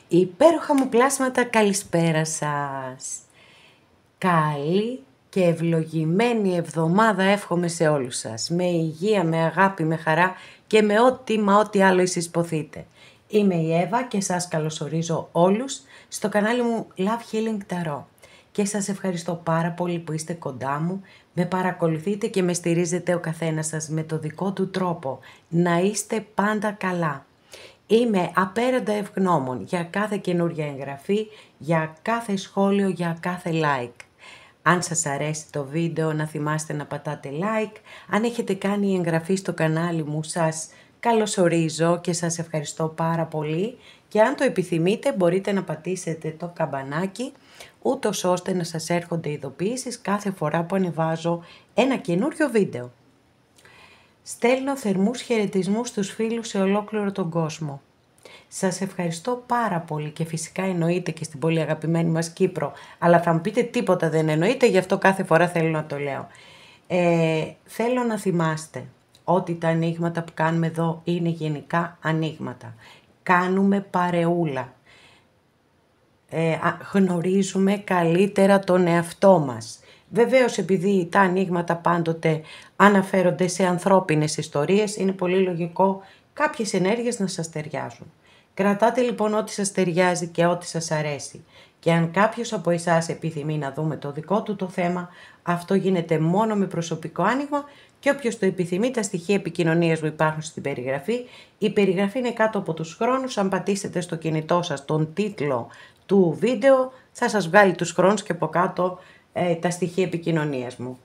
Υπέροχα μου πλάσματα, καλησπέρα σας. Καλή και ευλογημένη εβδομάδα εύχομαι σε όλους σας. Με υγεία, με αγάπη, με χαρά και με ό,τι άλλο εσείς ποθείτε. Είμαι η Εύα και σας καλωσορίζω όλους στο κανάλι μου Love Healing Tarot. Και σας ευχαριστώ πάρα πολύ που είστε κοντά μου, με παρακολουθείτε και με στηρίζετε ο καθένας σας με το δικό του τρόπο. Να είστε πάντα καλά. Είμαι απέραντα ευγνώμων για κάθε καινούργια εγγραφή, για κάθε σχόλιο, για κάθε like. Αν σας αρέσει το βίντεο να θυμάστε να πατάτε like. Αν έχετε κάνει εγγραφή στο κανάλι μου σας καλωσορίζω και σας ευχαριστώ πάρα πολύ. Και αν το επιθυμείτε μπορείτε να πατήσετε το καμπανάκι ούτως ώστε να σας έρχονται ειδοποιήσεις κάθε φορά που ανεβάζω ένα καινούριο βίντεο. Στέλνω θερμούς χαιρετισμούς στους φίλους σε ολόκληρο τον κόσμο. Σας ευχαριστώ πάρα πολύ και φυσικά εννοείται και στην πολύ αγαπημένη μας Κύπρο. Αλλά θα μου πείτε τίποτα δεν εννοείται, γι' αυτό κάθε φορά θέλω να το λέω. Θέλω να θυμάστε ότι τα ανοίγματα που κάνουμε εδώ είναι γενικά ανοίγματα. Κάνουμε παρεούλα. Γνωρίζουμε καλύτερα τον εαυτό μας. Βεβαίως επειδή τα ανοίγματα πάντοτε αναφέρονται σε ανθρώπινες ιστορίες, είναι πολύ λογικό κάποιες ενέργειες να σας ταιριάζουν. Κρατάτε λοιπόν ό,τι σας ταιριάζει και ό,τι σας αρέσει. Και αν κάποιος από εσάς επιθυμεί να δούμε το δικό του το θέμα, αυτό γίνεται μόνο με προσωπικό άνοιγμα και όποιος το επιθυμεί, τα στοιχεία επικοινωνίας μου υπάρχουν στην περιγραφή. Η περιγραφή είναι κάτω από τους χρόνους, αν πατήσετε στο κινητό σας τον τίτλο του βίντεο, θα σας βγάλει τους χρόνους και από κάτω τα στοιχεία επικοινωνίας μου.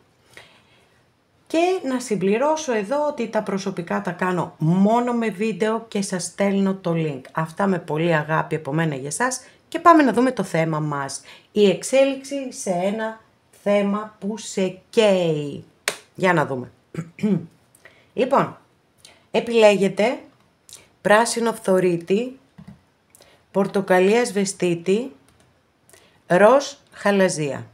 Και να συμπληρώσω εδώ ότι τα προσωπικά τα κάνω μόνο με βίντεο και σας στέλνω το link. Αυτά με πολύ αγάπη από μένα για σας και πάμε να δούμε το θέμα μας. Η εξέλιξη σε ένα θέμα που σε καίει. Για να δούμε. Λοιπόν, επιλέγετε πράσινο φθορίτη, πορτοκαλία σβεστίτη, ροζ χαλαζία.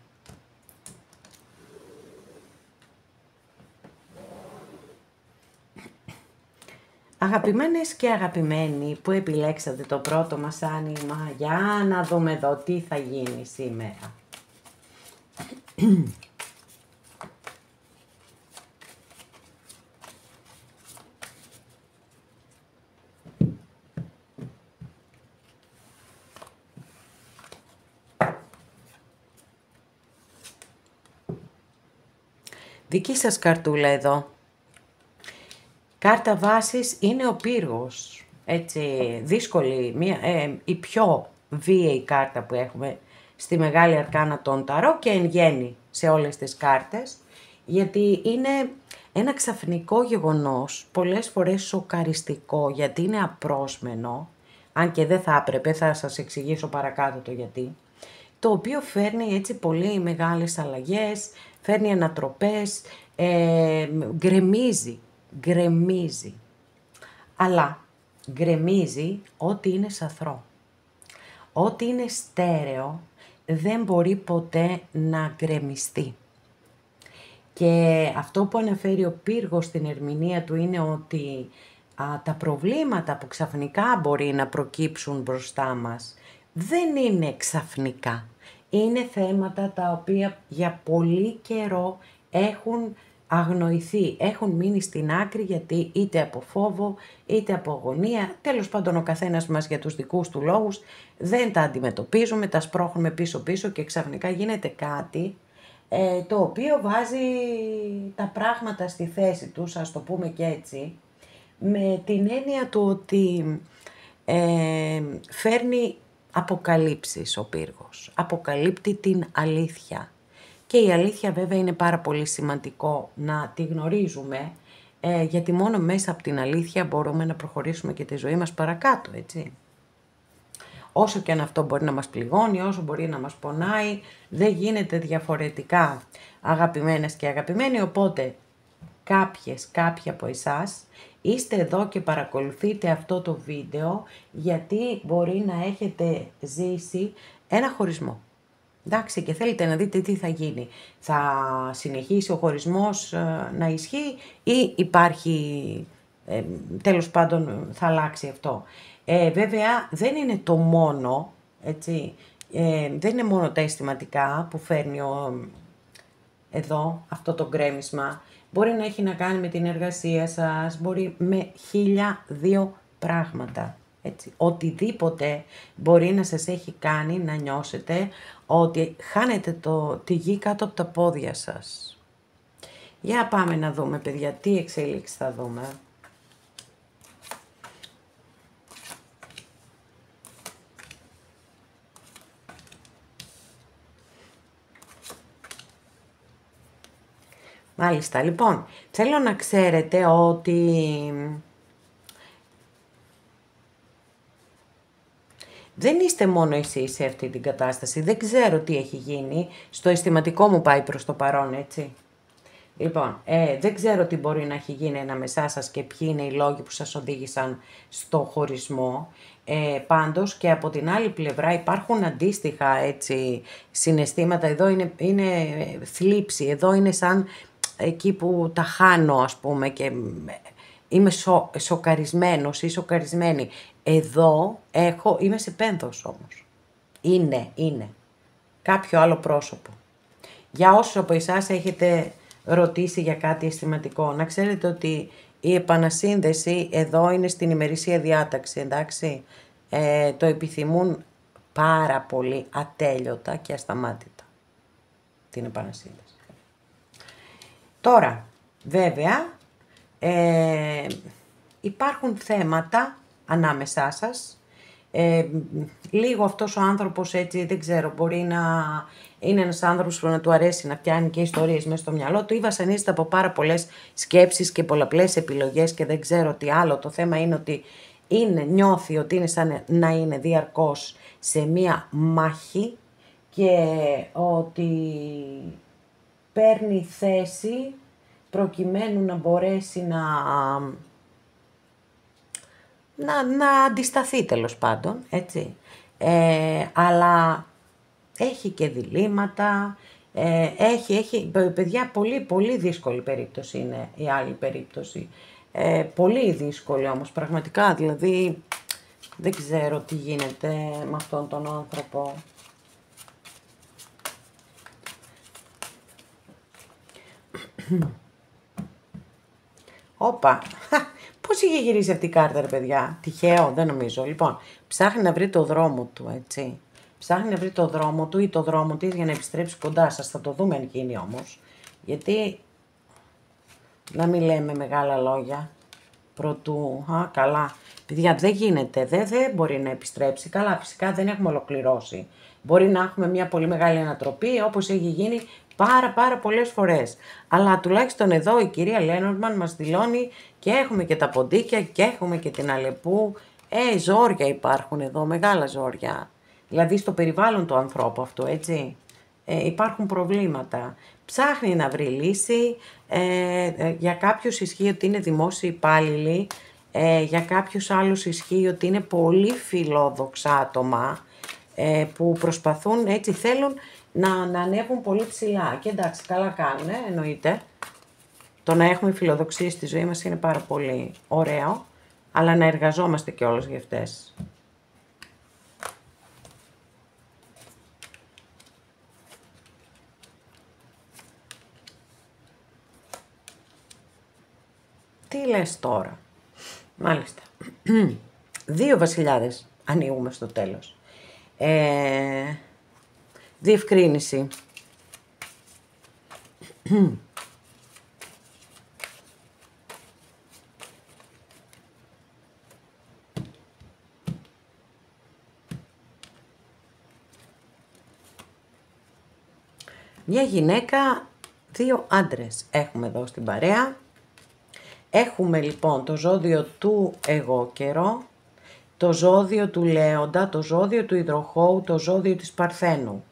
Αγαπημένες και αγαπημένοι που επιλέξατε το πρώτο μας άνοιγμα, για να δούμε εδώ τι θα γίνει σήμερα. Δική σας καρτούλα εδώ. Κάρτα βάσης είναι ο πύργος, έτσι δύσκολη, η πιο βίαιη κάρτα που έχουμε στη Μεγάλη Αρκάνα των Ταρό και εν γέννη σε όλες τις κάρτες, γιατί είναι ένα ξαφνικό γεγονός, πολλές φορές σοκαριστικό, γιατί είναι απρόσμενο, αν και δεν θα έπρεπε, θα σας εξηγήσω παρακάτω το γιατί, το οποίο φέρνει έτσι πολύ μεγάλες αλλαγές, φέρνει ανατροπές, γκρεμίζει, αλλά γκρεμίζει ό,τι είναι σαθρό. Ό,τι είναι στέρεο δεν μπορεί ποτέ να γκρεμιστεί. Και αυτό που αναφέρει ο πύργος στην ερμηνεία του είναι ότι τα προβλήματα που ξαφνικά μπορεί να προκύψουν μπροστά μας δεν είναι ξαφνικά. Είναι θέματα τα οποία για πολύ καιρό έχουν αγνοηθεί, έχουν μείνει στην άκρη γιατί είτε από φόβο είτε από αγωνία, τέλος πάντων ο καθένας μας για τους δικούς του λόγους δεν τα αντιμετωπίζουμε, τα σπρώχνουμε πίσω και ξαφνικά γίνεται κάτι το οποίο βάζει τα πράγματα στη θέση τους, ας το πούμε και έτσι, με την έννοια του ότι φέρνει αποκαλύψεις ο πύργος, αποκαλύπτει την αλήθεια. Και η αλήθεια βέβαια είναι πάρα πολύ σημαντικό να τη γνωρίζουμε, γιατί μόνο μέσα από την αλήθεια μπορούμε να προχωρήσουμε και τη ζωή μας παρακάτω, έτσι. Όσο και αν αυτό μπορεί να μας πληγώνει, όσο μπορεί να μας πονάει, δεν γίνεται διαφορετικά, αγαπημένες και αγαπημένοι, οπότε κάποιοι από εσάς είστε εδώ και παρακολουθείτε αυτό το βίντεο, γιατί μπορεί να έχετε ζήσει ένα χωρισμό. Εντάξει, και θέλετε να δείτε τι θα γίνει. Θα συνεχίσει ο χωρισμός να ισχύει ή υπάρχει, τέλος πάντων θα αλλάξει αυτό. Βέβαια δεν είναι το μόνο, έτσι, δεν είναι μόνο τα αισθηματικά που φέρνει εδώ αυτό το γκρέμισμα. Μπορεί να έχει να κάνει με την εργασία σας, μπορεί με 1002 πράγματα. Έτσι. Οτιδήποτε μπορεί να σας έχει κάνει να νιώσετε ότι χάνετε τη γη κάτω από τα πόδια σας. Για πάμε να δούμε, παιδιά, τι εξέλιξη θα δούμε. Μάλιστα, λοιπόν, θέλω να ξέρετε ότι δεν είστε μόνο εσείς σε αυτή την κατάσταση. Δεν ξέρω τι έχει γίνει. Στο αισθηματικό μου πάει προς το παρόν, έτσι. Λοιπόν, δεν ξέρω τι μπορεί να έχει γίνει ανάμεσά σας και ποιοι είναι οι λόγοι που σας οδήγησαν στο χωρισμό. Πάντως και από την άλλη πλευρά υπάρχουν αντίστοιχα, έτσι, συναισθήματα. Εδώ είναι θλίψη, εδώ είναι σαν εκεί που τα χάνω, ας πούμε, και είμαι σοκαρισμένος ή σοκαρισμένη. Εδώ είμαι σε πένθος όμως. Είναι. Κάποιο άλλο πρόσωπο. Για όσους από εσάς έχετε ρωτήσει για κάτι αισθηματικό, να ξέρετε ότι η επανασύνδεση εδώ είναι στην ημερήσια διάταξη, εντάξει. Το επιθυμούν πάρα πολύ ατέλειωτα και ασταμάτητα την επανασύνδεση. Τώρα, βέβαια, υπάρχουν θέματα ανάμεσά σας. Λίγο αυτός ο άνθρωπος, έτσι, δεν ξέρω, μπορεί να είναι ένας άνθρωπος που να του αρέσει να πιάνει και ιστορίες μέσα στο μυαλό του ή βασανίζεται από πάρα πολλές σκέψεις και πολλαπλές επιλογές και δεν ξέρω τι άλλο. Το θέμα είναι ότι νιώθει ότι είναι σαν να είναι διαρκώς σε μία μάχη και ότι παίρνει θέση προκειμένου να μπορέσει να αντισταθεί, τέλος πάντων, έτσι. Αλλά έχει και διλήμματα, έχει, παιδιά, πολύ, πολύ δύσκολη περίπτωση είναι η άλλη περίπτωση. Πολύ δύσκολη όμως, πραγματικά, δηλαδή δεν ξέρω τι γίνεται με αυτόν τον άνθρωπο. Όπα, πώς είχε γυρίσει αυτή η κάρτα, ρε παιδιά, τυχαίο, δεν νομίζω. Λοιπόν, ψάχνει να βρει το δρόμο του, έτσι. Ψάχνει να βρει το δρόμο του ή το δρόμο της για να επιστρέψει κοντά σας. Θα το δούμε αν γίνει όμως. Γιατί να μην λέμε μεγάλα λόγια προτού. Καλά. Παιδιά, δεν γίνεται. Δεν μπορεί να επιστρέψει. Καλά, φυσικά δεν έχουμε ολοκληρώσει. Μπορεί να έχουμε μια πολύ μεγάλη ανατροπή, όπως έχει γίνει πάρα πολλές φορές. Αλλά τουλάχιστον εδώ η κυρία Λένορμαν μας δηλώνει και έχουμε και τα ποντίκια και έχουμε και την Αλεπού. Ζόρια υπάρχουν εδώ, μεγάλα ζόρια. Δηλαδή στο περιβάλλον του ανθρώπου αυτό, έτσι. Υπάρχουν προβλήματα. Ψάχνει να βρει λύση. Για κάποιους ισχύει ότι είναι δημόσιοι υπάλληλοι. Για κάποιους άλλους ισχύει ότι είναι πολύ φιλόδοξα άτομα που προσπαθούν, έτσι, θέλουν να ανέβουν πολύ ψηλά. Και εντάξει, καλά κάνουν, εννοείται. Το να έχουμε φιλοδοξίες στη ζωή μας είναι πάρα πολύ ωραίο, αλλά να εργαζόμαστε κιόλας για αυτές. Τι λες τώρα? Μάλιστα. 2 βασιλιάδες ανοίγουμε στο τέλος. Διευκρίνηση. Μια γυναίκα, 2 άντρες έχουμε εδώ στην παρέα. Έχουμε λοιπόν το ζώδιο του εγώ καιρό, το ζώδιο του Λέοντα, το ζώδιο του Υδροχόου, το ζώδιο της Παρθένου.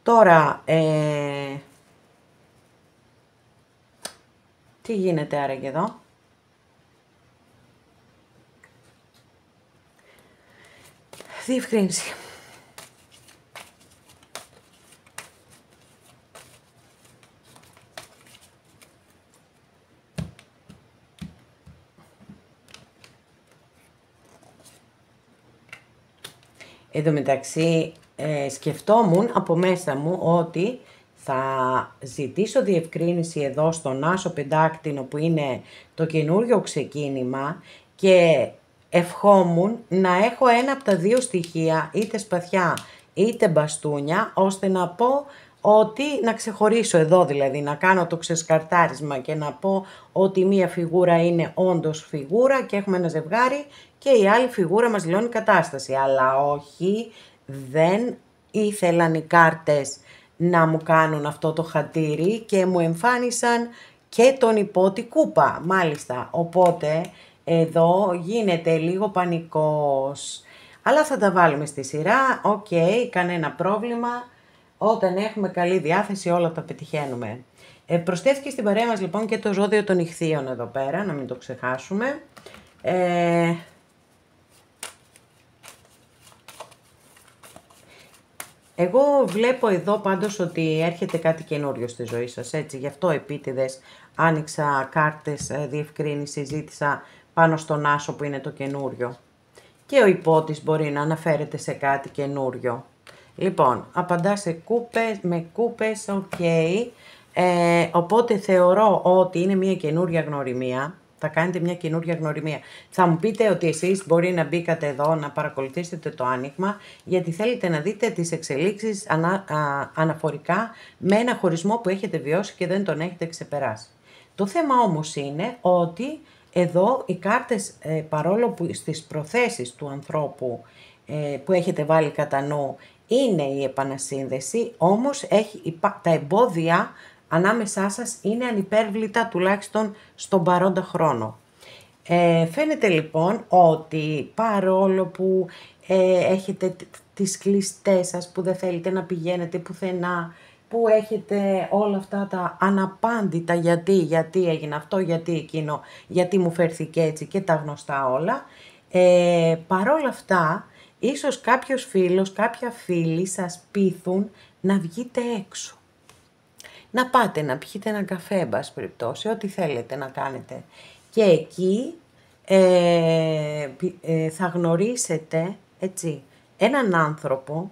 Τώρα, τι γίνεται άραγε εδώ? Διευκρίνηση. Εν τω μεταξύ, σκεφτόμουν από μέσα μου ότι θα ζητήσω διευκρίνηση εδώ στον Άσο Πεντάκτηνο που είναι το καινούριο ξεκίνημα και ευχόμουν να έχω ένα από τα δύο στοιχεία, είτε σπαθιά είτε μπαστούνια, ώστε να πω ότι να ξεχωρίσω εδώ δηλαδή, να κάνω το ξεσκαρτάρισμα και να πω ότι μία φιγούρα είναι όντως φιγούρα και έχουμε ένα ζευγάρι και η άλλη φιγούρα μας δηλώνει κατάσταση. Αλλά όχι, δεν ήθελαν οι κάρτες να μου κάνουν αυτό το χατήρι και μου εμφάνισαν και τον υπότι κούπα, μάλιστα. Οπότε εδώ γίνεται λίγο πανικός. Αλλά θα τα βάλουμε στη σειρά, οκ, κανένα πρόβλημα. Όταν έχουμε καλή διάθεση όλα τα πετυχαίνουμε. Προσθέθηκε στην παρέα μας λοιπόν και το ζώδιο των Ιχθύων εδώ πέρα, να μην το ξεχάσουμε. Εγώ βλέπω εδώ πάντως ότι έρχεται κάτι καινούριο στη ζωή σας, έτσι, γι' αυτό επίτηδες άνοιξα κάρτες διευκρίνηση, ζήτησα πάνω στον Άσο που είναι το καινούριο. Και ο υπότης μπορεί να αναφέρεται σε κάτι καινούριο. Λοιπόν, απαντά σε κούπες, με κούπες, οκ. Οπότε θεωρώ ότι είναι μια καινούρια γνωριμία. Θα κάνετε μια καινούρια γνωριμία. Θα μου πείτε ότι εσείς μπορεί να μπήκατε εδώ να παρακολουθήσετε το άνοιγμα γιατί θέλετε να δείτε τις εξελίξεις αναφορικά με ένα χωρισμό που έχετε βιώσει και δεν τον έχετε ξεπεράσει. Το θέμα όμως είναι ότι εδώ οι κάρτες, παρόλο που στις προθέσεις του ανθρώπου που έχετε βάλει κατά νου είναι η επανασύνδεση, όμως τα εμπόδια ανάμεσά σας είναι ανυπέρβλητα τουλάχιστον στον παρόντα χρόνο. Φαίνεται λοιπόν ότι παρόλο που έχετε τις κλειστές σας που δεν θέλετε να πηγαίνετε πουθενά, που έχετε όλα αυτά τα αναπάντητα γιατί έγινε αυτό, γιατί εκείνο, γιατί μου φέρθηκε έτσι και τα γνωστά όλα, παρόλα αυτά ίσως κάποιος φίλος, κάποια φίλη σας πείθουν να βγείτε έξω. Να πάτε να πιείτε ένα καφέ, εν πάση περιπτώσει, ό,τι θέλετε να κάνετε. Και εκεί θα γνωρίσετε, έτσι, έναν άνθρωπο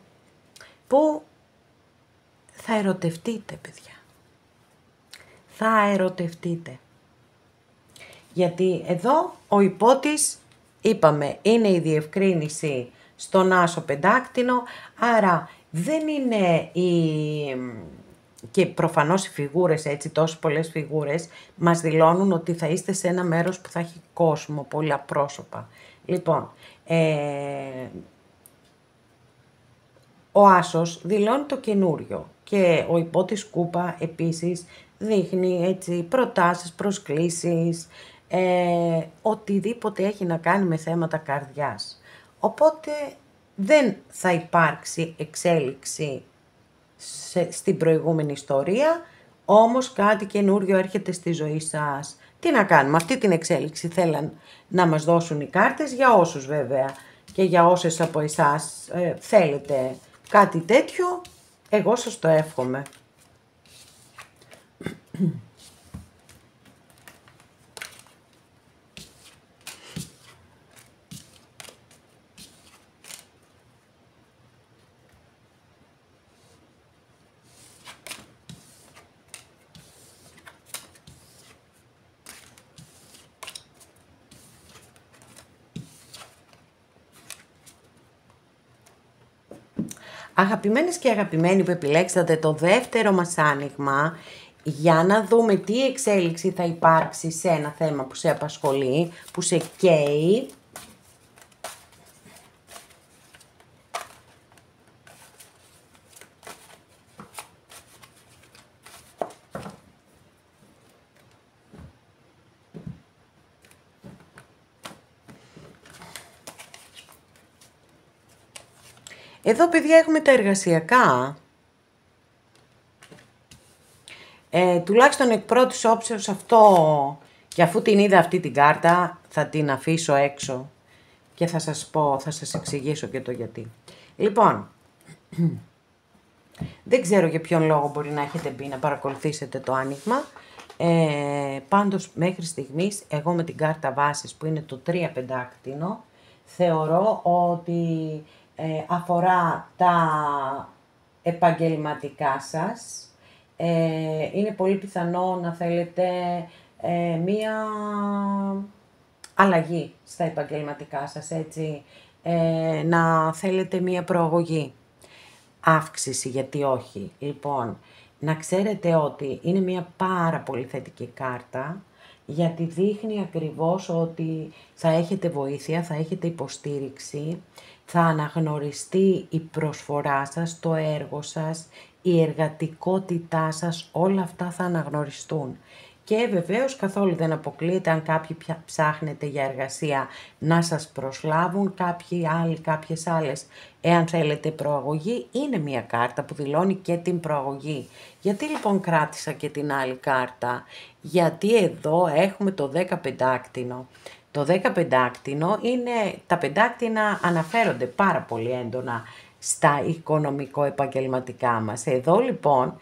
που θα ερωτευτείτε, παιδιά. Θα ερωτευτείτε. Γιατί εδώ ο υπότης, είπαμε, είναι η διευκρίνηση στον Άσο Πεντάκτηνο, άρα δεν είναι και προφανώς οι φιγούρες, έτσι, τόσες πολλές φιγούρες, μας δηλώνουν ότι θα είστε σε ένα μέρος που θα έχει κόσμο, πολλά πρόσωπα. Λοιπόν, ο Άσος δηλώνει το καινούριο και ο υπότης κούπα επίσης δείχνει, έτσι, προτάσεις, προσκλήσεις, οτιδήποτε έχει να κάνει με θέματα καρδιάς. Οπότε δεν θα υπάρξει εξέλιξη στην προηγούμενη ιστορία, όμως κάτι καινούριο έρχεται στη ζωή σας. Τι να κάνουμε, αυτή την εξέλιξη θέλαν να μας δώσουν οι κάρτες, για όσους βέβαια και για όσες από εσάς θέλετε κάτι τέτοιο, εγώ σας το εύχομαι. Αγαπημένες και αγαπημένοι που επιλέξατε το δεύτερο μας άνοιγμα, για να δούμε τι εξέλιξη θα υπάρξει σε ένα θέμα που σε απασχολεί, που σε καίει. Εδώ, παιδιά, έχουμε τα εργασιακά. Τουλάχιστον εκ πρώτης όψεως αυτό, και αφού την είδα αυτή την κάρτα, θα την αφήσω έξω και θα σας πω, θα σας εξηγήσω και το γιατί. Λοιπόν, δεν ξέρω για ποιον λόγο μπορεί να έχετε μπει να παρακολουθήσετε το άνοιγμα. Πάντως, μέχρι στιγμής, εγώ με την κάρτα βάσης που είναι το 3 πεντάκτηνο, θεωρώ ότι αφορά τα επαγγελματικά σας. Είναι πολύ πιθανό να θέλετε μία αλλαγή στα επαγγελματικά σας, έτσι, να θέλετε μία προαγωγή, αύξηση, γιατί όχι. Λοιπόν, να ξέρετε ότι είναι μία πάρα πολύ θετική κάρτα, γιατί δείχνει ακριβώς ότι θα έχετε βοήθεια, θα έχετε υποστήριξη, θα αναγνωριστεί η προσφορά σας, το έργο σας, η εργατικότητά σας, όλα αυτά θα αναγνωριστούν. Και βεβαίως καθόλου δεν αποκλείεται αν κάποιοι ψάχνετε για εργασία να σας προσλάβουν, κάποιοι άλλοι, κάποιες άλλες. Εάν θέλετε προαγωγή, είναι μια κάρτα που δηλώνει και την προαγωγή. Γιατί λοιπόν κράτησα και την άλλη κάρτα? Γιατί εδώ έχουμε το 15άκτηνο. Το 15άκτηνο είναι, τα πεντάκτηνα αναφέρονται πάρα πολύ έντονα στα οικονομικό-επαγγελματικά μας. Εδώ λοιπόν,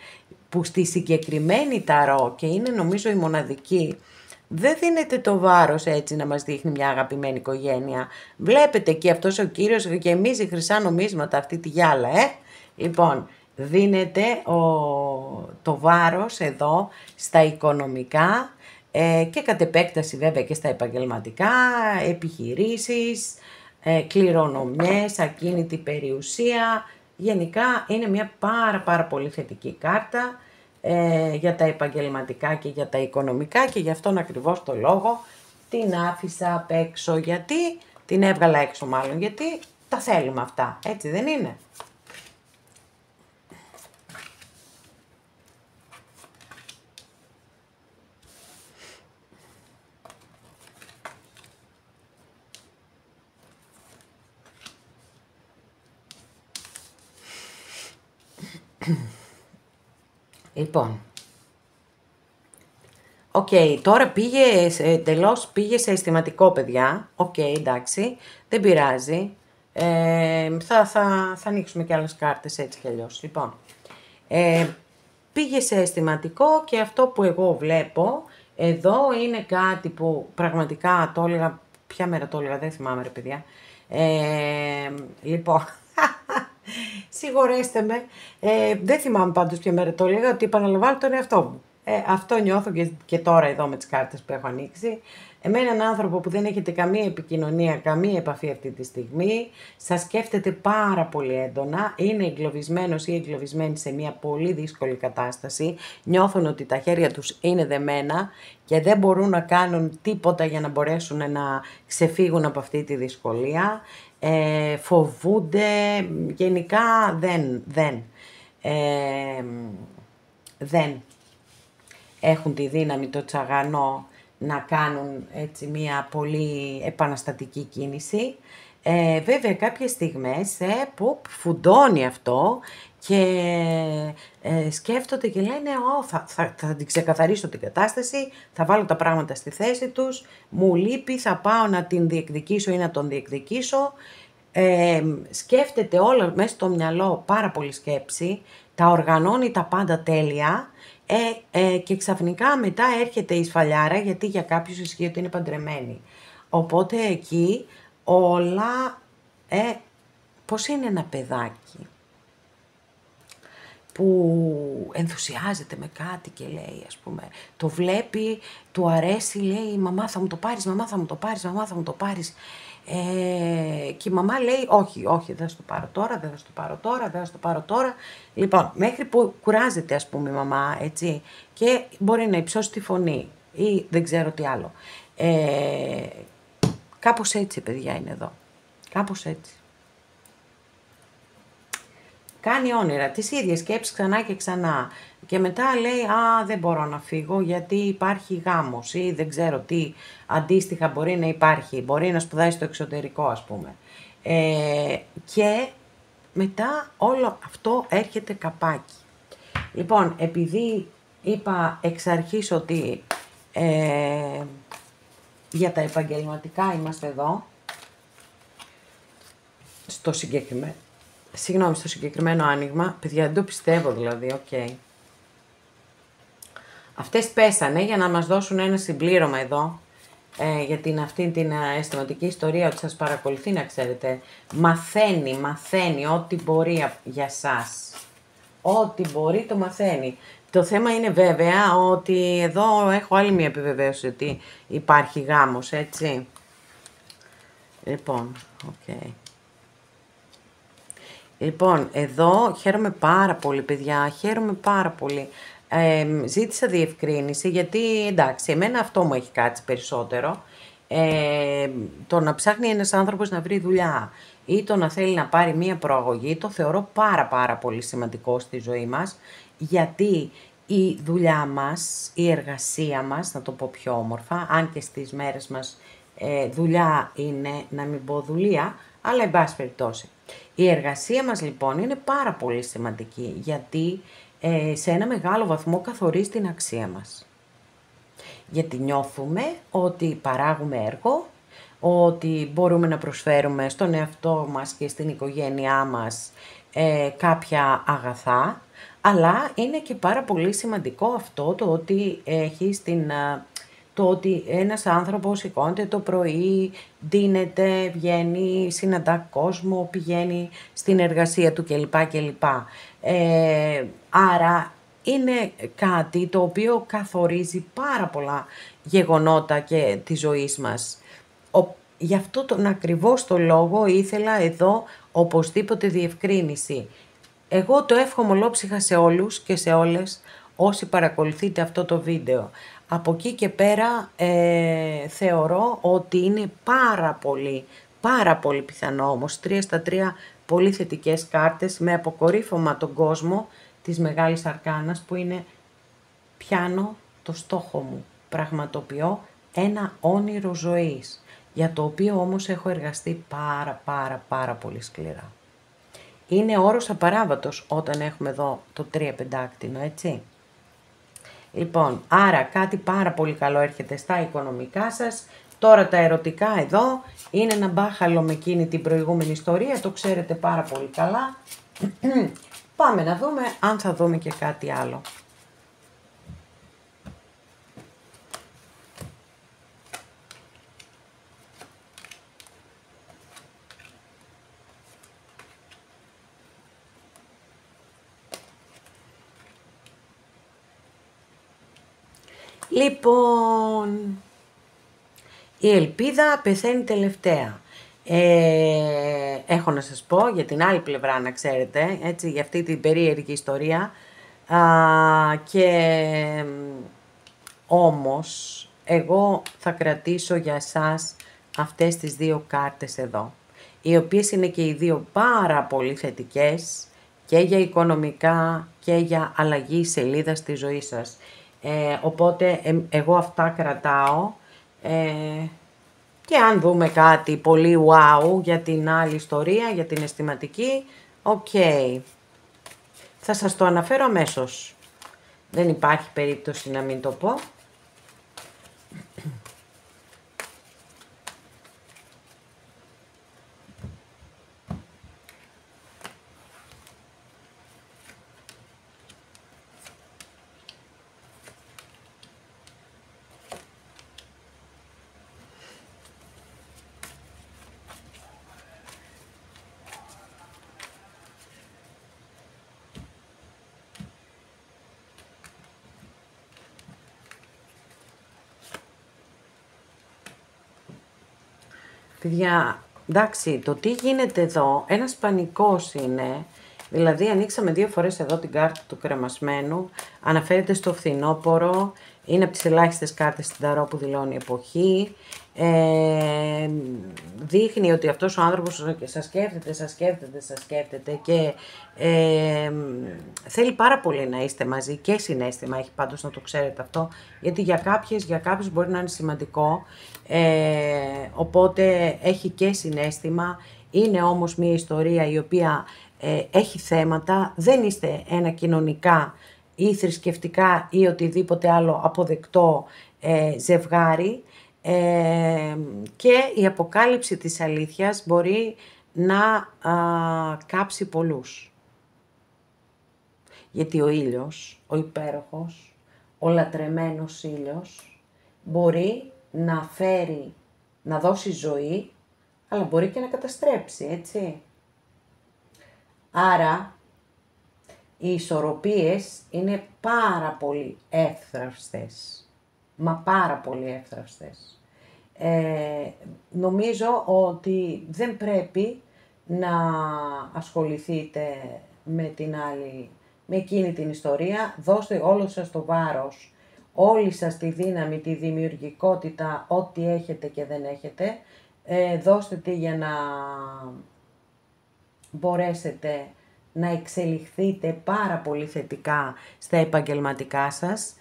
που στη συγκεκριμένη ταρό, και είναι νομίζω η μοναδική, δεν δίνεται το βάρος έτσι να μας δείχνει μια αγαπημένη οικογένεια. Βλέπετε και αυτός ο κύριος γεμίζει χρυσά νομίσματα αυτή τη γυάλα, Λοιπόν, δίνεται το βάρος εδώ στα οικονομικά και κατ' επέκταση βέβαια και στα επαγγελματικά, επιχειρήσεις, κληρονομιές, ακίνητη περιουσία. Γενικά είναι μια πάρα πολύ θετική κάρτα για τα επαγγελματικά και για τα οικονομικά, και γι' αυτόν ακριβώς το λόγο την άφησα απ' έξω. Γιατί την έβγαλα έξω μάλλον? Γιατί τα θέλουμε αυτά, έτσι δεν είναι? Λοιπόν, τώρα πήγε σε αισθηματικό, παιδιά. Εντάξει, δεν πειράζει. Θα ανοίξουμε και άλλες κάρτες έτσι κι αλλιώς. Λοιπόν, πήγε σε αισθηματικό, και αυτό που εγώ βλέπω εδώ είναι κάτι που πραγματικά το έλεγα, ποια μέρα το έλεγα, δεν θυμάμαι ρε παιδιά. Λοιπόν, συγχωρέστε με, δεν θυμάμαι πάντως ποια μέρα το έλεγα, ότι επαναλαμβάνω τον εαυτό μου. Αυτό νιώθω και τώρα εδώ με τις κάρτες που έχω ανοίξει. Με έναν άνθρωπο που δεν έχετε καμία επικοινωνία, καμία επαφή αυτή τη στιγμή, σας σκέφτεται πάρα πολύ έντονα, είναι εγκλωβισμένος ή εγκλωβισμένη σε μια πολύ δύσκολη κατάσταση, νιώθουν ότι τα χέρια τους είναι δεμένα και δεν μπορούν να κάνουν τίποτα για να μπορέσουν να ξεφύγουν από αυτή τη δυσκολία, φοβούνται, γενικά δεν έχουν τη δύναμη, το τσαγανό, να κάνουν έτσι μια πολύ επαναστατική κίνηση. Βέβαια κάποιες στιγμές που φουντώνει αυτό και σκέφτονται και λένε θα την ξεκαθαρίσω την κατάσταση, θα βάλω τα πράγματα στη θέση τους, μου λείπει, θα πάω να την διεκδικήσω ή να τον διεκδικήσω. Σκέφτεται όλα μέσα στο μυαλό, πάρα πολύ σκέψη, τα οργανώνει τα πάντα τέλεια. Και ξαφνικά μετά έρχεται η σφαλιάρα, γιατί για κάποιους ισχύει ότι είναι παντρεμένοι. Οπότε εκεί όλα, πώς είναι ένα παιδάκι που ενθουσιάζεται με κάτι και λέει, ας πούμε, το βλέπει, του αρέσει, λέει, μαμά θα μου το πάρεις, μαμά θα μου το πάρεις, μαμά θα μου το πάρεις. Και η μαμά λέει, όχι, δεν θα στο πάρω τώρα, δεν θα στο πάρω τώρα, δεν θα στο πάρω τώρα. Λοιπόν, μέχρι που κουράζεται, ας πούμε, η μαμά, έτσι, και μπορεί να υψώσει τη φωνή ή δεν ξέρω τι άλλο. Κάπως έτσι, παιδιά, είναι εδώ. Κάπως έτσι. Κάνει όνειρα, τις ίδιες σκέψεις ξανά και ξανά. Και μετά λέει, δεν μπορώ να φύγω γιατί υπάρχει γάμος ή δεν ξέρω τι αντίστοιχα μπορεί να υπάρχει. Μπορεί να σπουδάει στο εξωτερικό, ας πούμε. Και μετά όλο αυτό έρχεται καπάκι. Λοιπόν, επειδή είπα εξ αρχής ότι για τα επαγγελματικά είμαστε εδώ, στο συγκεκριμένο άνοιγμα, παιδιά, δεν το πιστεύω δηλαδή, Αυτές πέσανε για να μας δώσουν ένα συμπλήρωμα εδώ για αυτή την αισθηματική ιστορία, ότι σας παρακολουθεί, να ξέρετε. Μαθαίνει ό,τι μπορεί για σας. Ό,τι μπορεί το μαθαίνει. Το θέμα είναι βέβαια ότι εδώ έχω άλλη μια επιβεβαίωση ότι υπάρχει γάμος, έτσι. Λοιπόν, οκ. Λοιπόν, εδώ χαίρομαι πάρα πολύ, παιδιά, χαίρομαι πάρα πολύ. Ζήτησα διευκρίνηση γιατί, εντάξει, εμένα αυτό μου έχει κάτσει περισσότερο. Το να ψάχνει ένας άνθρωπος να βρει δουλειά ή το να θέλει να πάρει μία προαγωγή, το θεωρώ πάρα πολύ σημαντικό στη ζωή μας, γιατί η δουλειά μας, η εργασία μας, να το πω πιο όμορφα, αν και στις μέρες μας δουλειά είναι, να μην πω δουλεία, αλλά εν πάση περιπτώσει. Η εργασία μας λοιπόν είναι πάρα πολύ σημαντική, γιατί σε ένα μεγάλο βαθμό καθορίζει την αξία μας. Γιατί νιώθουμε ότι παράγουμε έργο, ότι μπορούμε να προσφέρουμε στον εαυτό μας και στην οικογένειά μας κάποια αγαθά, αλλά είναι και πάρα πολύ σημαντικό αυτό το ότι το ότι ένας άνθρωπος σηκώνεται το πρωί, ντύνεται, βγαίνει, συναντά κόσμο, πηγαίνει στην εργασία του κλπ. Άρα είναι κάτι το οποίο καθορίζει πάρα πολλά γεγονότα και της ζωής μας. Γι' αυτό τον ακριβώς το λόγο ήθελα εδώ οπωσδήποτε διευκρίνηση. Εγώ το εύχομαι ολόψυχα σε όλους και σε όλες όσοι παρακολουθείτε αυτό το βίντεο. Από εκεί και πέρα θεωρώ ότι είναι πάρα πολύ πιθανό όμως, 3 στα 3 πολύ θετικές κάρτες με αποκορύφωμα τον κόσμο της Μεγάλης Αρκάνας που είναι πιάνω το στόχο μου, πραγματοποιώ ένα όνειρο ζωής, για το οποίο όμως έχω εργαστεί πάρα πολύ σκληρά. Είναι όρος απαράβατος όταν έχουμε εδώ το 3 πεντάκτηνο, έτσι. Λοιπόν, άρα κάτι πάρα πολύ καλό έρχεται στα οικονομικά σας. Τώρα τα ερωτικά εδώ είναι ένα μπάχαλο με εκείνη την προηγούμενη ιστορία, το ξέρετε πάρα πολύ καλά. Πάμε να δούμε αν θα δούμε και κάτι άλλο. Λοιπόν, η ελπίδα πεθαίνει τελευταία. Έχω να σας πω για την άλλη πλευρά, να ξέρετε, έτσι, για αυτή την περίεργη ιστορία. Και όμως, εγώ θα κρατήσω για εσάς αυτές τις δύο κάρτες εδώ, οι οποίες είναι και οι δύο πάρα πολύ θετικές και για οικονομικά και για αλλαγή σελίδα στη ζωή σας. Οπότε εγώ αυτά κρατάω και αν δούμε κάτι πολύ wow για την άλλη ιστορία, για την αισθηματική, θα σας το αναφέρω αμέσως. Δεν υπάρχει περίπτωση να μην το πω. Παιδιά, εντάξει, το τι γίνεται εδώ, ένας πανικός είναι, δηλαδή ανοίξαμε 2 φορές εδώ την κάρτα του κρεμασμένου, αναφέρεται στο φθινόπωρο, είναι από τις ελάχιστες κάρτες στην Ταρό που δηλώνει εποχή, δείχνει ότι αυτός ο άνθρωπος σας σκέφτεται και θέλει πάρα πολύ να είστε μαζί και συναίσθημα έχει, πάντως να το ξέρετε αυτό, γιατί για κάποιους μπορεί να είναι σημαντικό, οπότε έχει και συναίσθημα, είναι όμως μια ιστορία η οποία έχει θέματα, δεν είστε ένα κοινωνικά ή θρησκευτικά ή οτιδήποτε άλλο αποδεκτό ζευγάρι, και η αποκάλυψη της αλήθειας μπορεί να κάψει πολλούς. Γιατί ο ήλιος, ο υπέροχος, ο λατρεμένος ήλιος μπορεί να φέρει, να δώσει ζωή, αλλά μπορεί και να καταστρέψει, έτσι. Άρα, οι ισορροπίες είναι πάρα πολύ εύθραυστες. Μα πάρα πολύ εύθραυστες. Νομίζω ότι δεν πρέπει να ασχοληθείτε με την άλλη, με εκείνη την ιστορία. Δώστε όλο σας το βάρος, όλη σας τη δύναμη, τη δημιουργικότητα, ό,τι έχετε και δεν έχετε. Δώστε τη για να μπορέσετε να εξελιχθείτε πάρα πολύ θετικά στα επαγγελματικά σας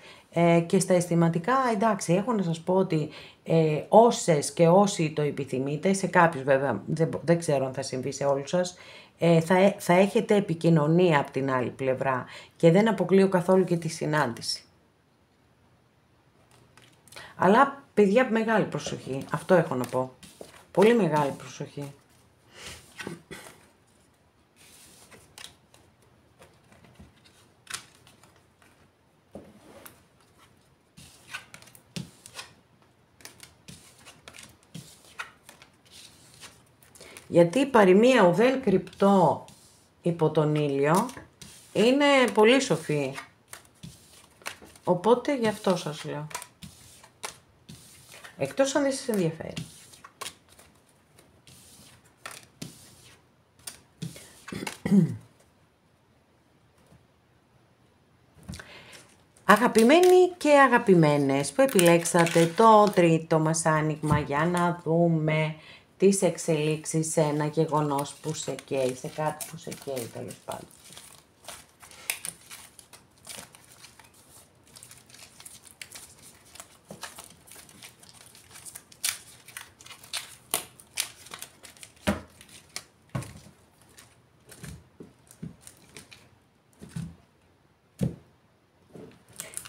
και στα αισθηματικά. Εντάξει, έχω να σας πω ότι όσες και όσοι το επιθυμείτε, σε κάποιους βέβαια, δεν ξέρω αν θα συμβεί σε όλους σας, θα έχετε επικοινωνία από την άλλη πλευρά και δεν αποκλείω καθόλου και τη συνάντηση. Αλλά παιδιά, μεγάλη προσοχή, αυτό έχω να πω. Πολύ μεγάλη προσοχή. Γιατί η παροιμία ουδέν κρυπτό υπό τον ήλιο είναι πολύ σοφή. Οπότε γι' αυτό σας λέω. Εκτός αν δεν σας ενδιαφέρει. Αγαπημένοι και αγαπημένες που επιλέξατε το τρίτο μας άνοιγμα για να δούμε τις εξελίξεις σε ένα γεγονός που σε καίει, σε κάτι που σε καίει τέλος πάντων.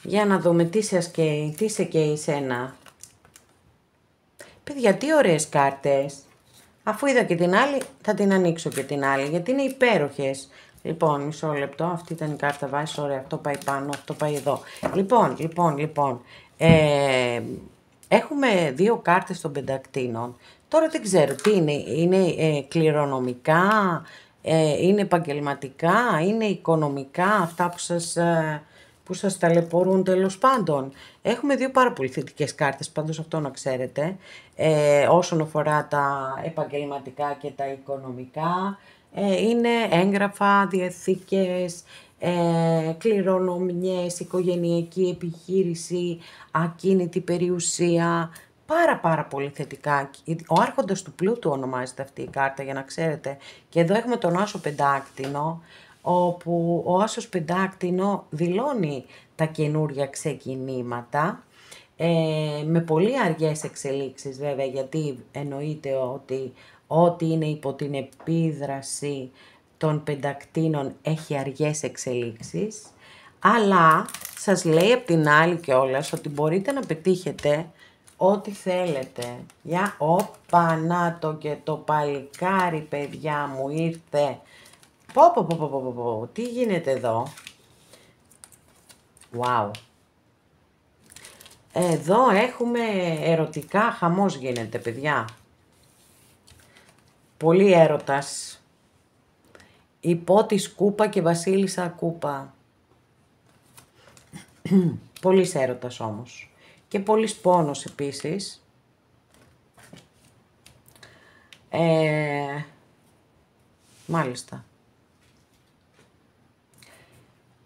Για να δούμε τι σας καίει, τι σε καίει εσένα. Παιδιά, τι ωραίες κάρτες. Αφού είδα και την άλλη, θα την ανοίξω και την άλλη, γιατί είναι υπέροχες. Λοιπόν, μισό λεπτό, αυτή ήταν η κάρτα βάσης, ωραία, αυτό πάει πάνω, αυτό πάει εδώ. Λοιπόν, έχουμε δύο κάρτες των πεντακτίνων. Τώρα δεν ξέρω τι είναι κληρονομικά, είναι επαγγελματικά, είναι οικονομικά, αυτά που σας ταλαιπωρούν τέλος πάντων. Έχουμε δύο πάρα πολύ θετικές κάρτες, πάντως αυτό να ξέρετε, όσον αφορά τα επαγγελματικά και τα οικονομικά. Είναι έγγραφα, διαθήκες, κληρονομιές, οικογενειακή επιχείρηση, ακίνητη περιουσία, πάρα πολύ θετικά. Ο άρχοντας του πλούτου ονομάζεται αυτή η κάρτα, για να ξέρετε. Και εδώ έχουμε τον Άσο Πεντάκτηνο, όπου ο Άσος Πεντάκτηνο δηλώνει τα καινούρια ξεκινήματα, με πολύ αργές εξελίξεις βέβαια, γιατί εννοείται ότι ό,τι είναι υπό την επίδραση των πεντακτίνων έχει αργές εξελίξεις, αλλά σας λέει απ' την άλλη κιόλας ότι μπορείτε να πετύχετε ό,τι θέλετε. Για όπα, να το και το παλικάρι, παιδιά μου, ήρθε. Πω, τι γίνεται εδώ. Wow. Εδώ έχουμε ερωτικά, χαμός γίνεται, παιδιά. Πολύ έρωτας. Υπότης κούπα και βασίλισσα κούπα. Πολύς έρωτας όμως. Και πολύς πόνος επίσης. Μάλιστα.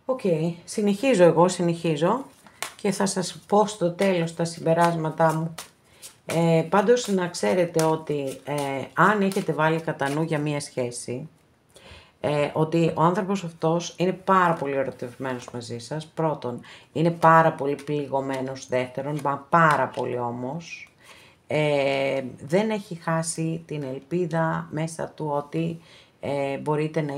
Οκ, συνεχίζω και θα σας πω στο τέλος τα συμπεράσματά μου. Πάντως να ξέρετε ότι αν έχετε βάλει κατά νου για μία σχέση, ότι ο άνθρωπος αυτός είναι πάρα πολύ ερωτευμένος μαζί σας, πρώτον, είναι πάρα πολύ πληγωμένος, δεύτερον, πάρα πολύ όμως, δεν έχει χάσει την ελπίδα μέσα του ότι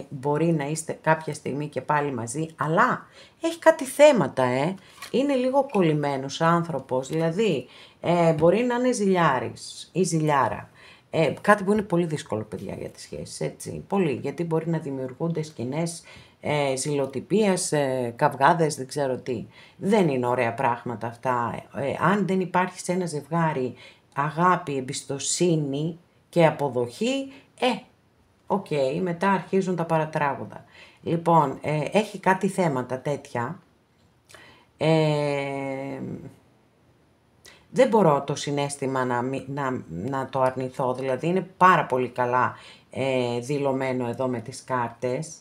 μπορεί να είστε κάποια στιγμή και πάλι μαζί, αλλά έχει κάτι θέματα, είναι λίγο κολλημένος άνθρωπος, δηλαδή μπορεί να είναι ζηλιάρης ή ζηλιάρα. Κάτι που είναι πολύ δύσκολο, παιδιά, για τις σχέσεις, έτσι, πολύ, γιατί μπορεί να δημιουργούνται σκηνές ζηλοτυπίας, καυγάδες, δεν ξέρω τι. Δεν είναι ωραία πράγματα αυτά. Αν δεν υπάρχει σε ένα ζευγάρι αγάπη, εμπιστοσύνη και αποδοχή, οκ, μετά αρχίζουν τα παρατράγουδα. Λοιπόν, έχει κάτι θέματα τέτοια. Δεν μπορώ το συναίσθημα να το αρνηθώ, δηλαδή είναι πάρα πολύ καλά δηλωμένο εδώ με τις κάρτες.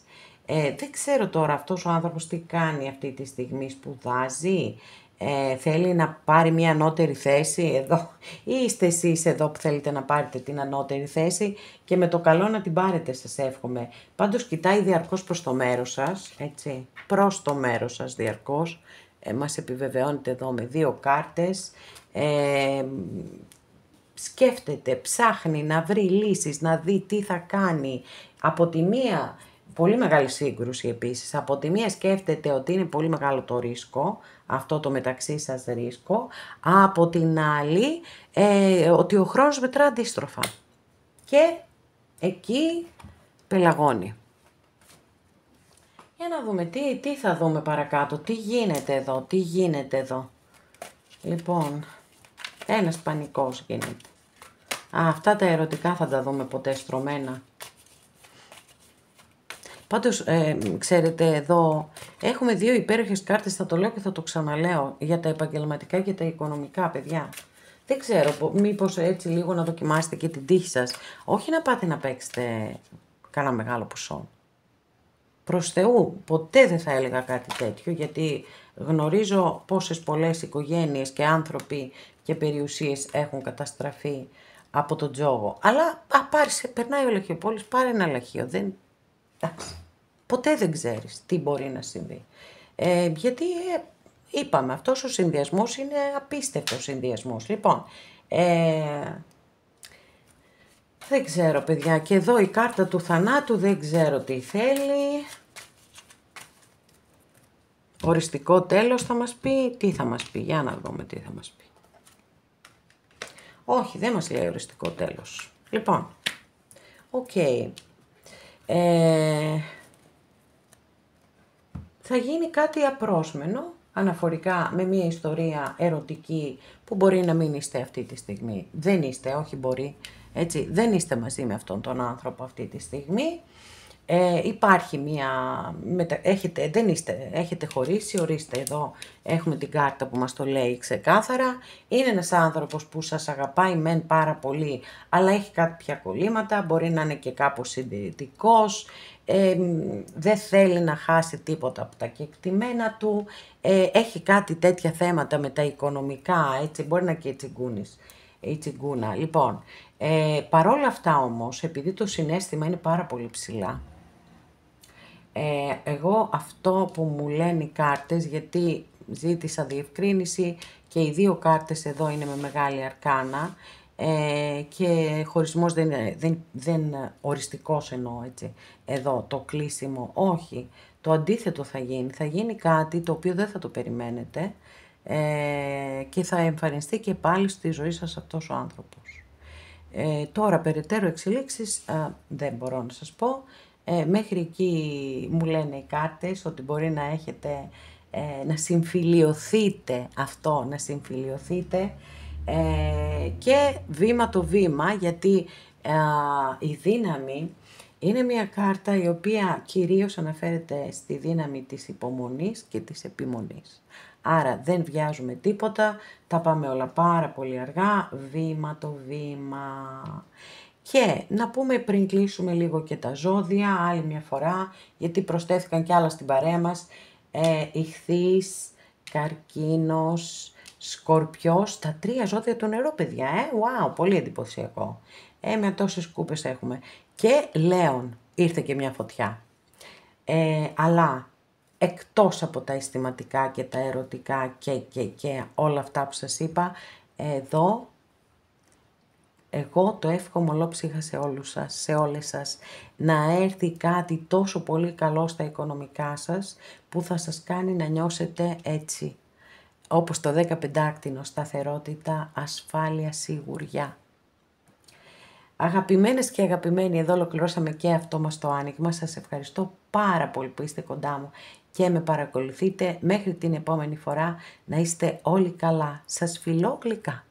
Δεν ξέρω τώρα αυτός ο άνθρωπος τι κάνει αυτή τη στιγμή, σπουδάζει, θέλει να πάρει μια ανώτερη θέση εδώ, ή είστε εσείς εδώ που θέλετε να πάρετε την ανώτερη θέση και με το καλό να την πάρετε, σας εύχομαι. Πάντως κοιτάει διαρκώς προς το μέρος σας, έτσι, προς το μέρος σας διαρκώς. Μας επιβεβαιώνεται εδώ με 2 κάρτες. Σκέφτεται, ψάχνει να βρει λύσεις, να δει τι θα κάνει. Από τη μία, πολύ μεγάλη σύγκρουση επίσης, από τη μία σκέφτεται ότι είναι πολύ μεγάλο το ρίσκο, αυτό το μεταξύ σας ρίσκο, από την άλλη ότι ο χρόνος μετρά αντίστροφα. Και εκεί πελαγώνει. Για να δούμε τι θα δούμε παρακάτω, τι γίνεται εδώ. Λοιπόν, ένας πανικός γίνεται. Αυτά τα ερωτικά θα τα δούμε ποτέ στρωμένα. Πάντως, ξέρετε, εδώ έχουμε 2 υπέροχες κάρτες, θα το λέω και θα το ξαναλέω, για τα επαγγελματικά και τα οικονομικά, παιδιά. Δεν ξέρω, μήπως έτσι λίγο να δοκιμάσετε και την τύχη σας. Όχι να πάτε να παίξετε κανένα μεγάλο ποσό. Προς Θεού, ποτέ δεν θα έλεγα κάτι τέτοιο, γιατί γνωρίζω πόσες πολλές οικογένειες και άνθρωποι και περιουσίες έχουν καταστραφεί από τον τζόγο. Αλλά, περνάει ο λαχιοπόλης, πάρε ένα λαχείο, εντάξει, ποτέ δεν ξέρεις τι μπορεί να συμβεί. Γιατί, είπαμε, αυτός ο συνδυασμός είναι απίστευτος συνδυασμός. Λοιπόν, δεν ξέρω, παιδιά, και εδώ η κάρτα του θανάτου δεν ξέρω τι θέλει. Οριστικό τέλος θα μας πει, τι θα μας πει, για να δούμε τι θα μας πει. Όχι, δεν μας λέει οριστικό τέλος. Λοιπόν, οκ. Θα γίνει κάτι απρόσμενο, αναφορικά με μια ιστορία ερωτική που μπορεί να μην είστε αυτή τη στιγμή. Δεν είστε, όχι μπορεί, έτσι, δεν είστε μαζί με αυτόν τον άνθρωπο αυτή τη στιγμή. Υπάρχει έχετε χωρίσει, ορίστε εδώ, έχουμε την κάρτα που μας το λέει ξεκάθαρα. Είναι ένας άνθρωπος που σας αγαπάει μεν πάρα πολύ, αλλά έχει κάποια κολλήματα, μπορεί να είναι και κάπως συντηρητικός, δεν θέλει να χάσει τίποτα από τα κεκτημένα του, έχει κάτι τέτοια θέματα με τα οικονομικά, έτσι, μπορεί να και η τσιγκούνα. Λοιπόν, παρόλα αυτά όμως, επειδή το συναίσθημα είναι πάρα πολύ ψηλά, εγώ αυτό που μου λένε οι κάρτες, γιατί ζήτησα διευκρίνηση και οι 2 κάρτες εδώ είναι με μεγάλη αρκάνα και χωρισμός δεν οριστικός εννοώ, έτσι, εδώ το κλείσιμο, όχι, το αντίθετο θα γίνει κάτι το οποίο δεν θα το περιμένετε και θα εμφανιστεί και πάλι στη ζωή σας αυτός ο άνθρωπος. Τώρα περαιτέρω εξελίξεις δεν μπορώ να σας πω. Μέχρι εκεί μου λένε οι κάρτες ότι μπορεί να έχετε, να συμφιλιωθείτε και βήμα το βήμα, γιατί η δύναμη είναι μια κάρτα η οποία κυρίως αναφέρεται στη δύναμη της υπομονής και της επιμονής. Άρα δεν βιάζουμε τίποτα, τα πάμε όλα πάρα πολύ αργά, βήμα το βήμα. Και να πούμε πριν κλείσουμε λίγο και τα ζώδια άλλη μια φορά, γιατί προσθέθηκαν κι άλλα στην παρέα μας, Ιχθύς, Καρκίνος, Σκορπιός, τα 3 ζώδια του νερού, παιδιά, wow, πολύ εντυπωσιακό. Με τόσες κούπες έχουμε. Και Λέων, ήρθε και μια φωτιά. Αλλά εκτός από τα αισθηματικά και τα ερωτικά και όλα αυτά που σας είπα, εδώ εγώ το εύχομαι ολόψυχα σε όλους σας, σε όλες σας, να έρθει κάτι τόσο πολύ καλό στα οικονομικά σας, που θα σας κάνει να νιώσετε έτσι, όπως το 15άκτηνο, σταθερότητα, ασφάλεια, σιγουριά. Αγαπημένες και αγαπημένοι, εδώ ολοκληρώσαμε και αυτό μας το άνοιγμα. Σας ευχαριστώ πάρα πολύ που είστε κοντά μου και με παρακολουθείτε. Μέχρι την επόμενη φορά να είστε όλοι καλά. Σας φιλώ γλυκά.